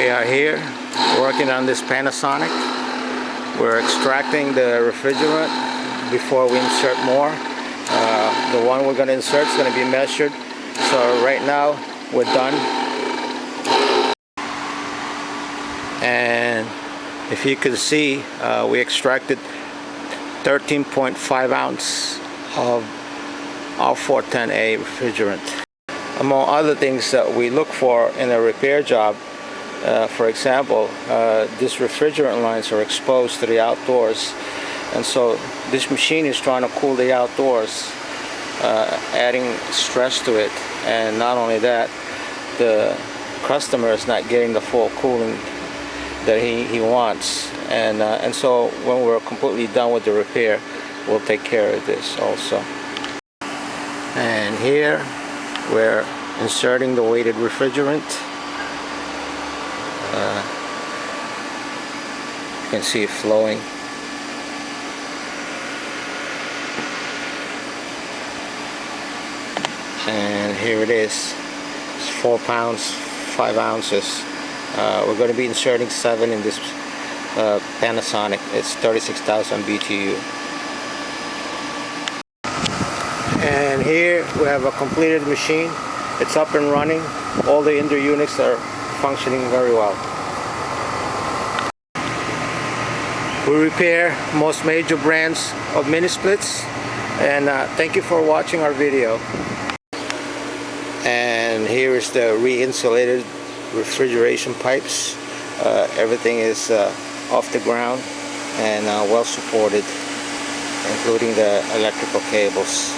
We are here working on this Panasonic. We're extracting the refrigerant before we insert more. The one we're going to insert is going to be measured. So right now we're done. And if you can see, we extracted 13.5 ounce of R410A refrigerant. Among other things that we look for in a repair job, for example, these refrigerant lines are exposed to the outdoors, and so this machine is trying to cool the outdoors, adding stress to it. And not only that, the customer is not getting the full cooling that he wants, and so when we're completely done with the repair, we'll take care of this also. And here we're inserting the weighted refrigerant. You can see it flowing. And here it is. It's 4 pounds, 5 ounces. We're going to be inserting 7 in this Panasonic. It's 36,000 BTU. And here we have a completed machine. It's up and running. All the indoor units are functioning very well. We repair most major brands of mini splits, and thank you for watching our video. And here is the re-insulated refrigeration pipes. Everything is off the ground and well supported, including the electrical cables.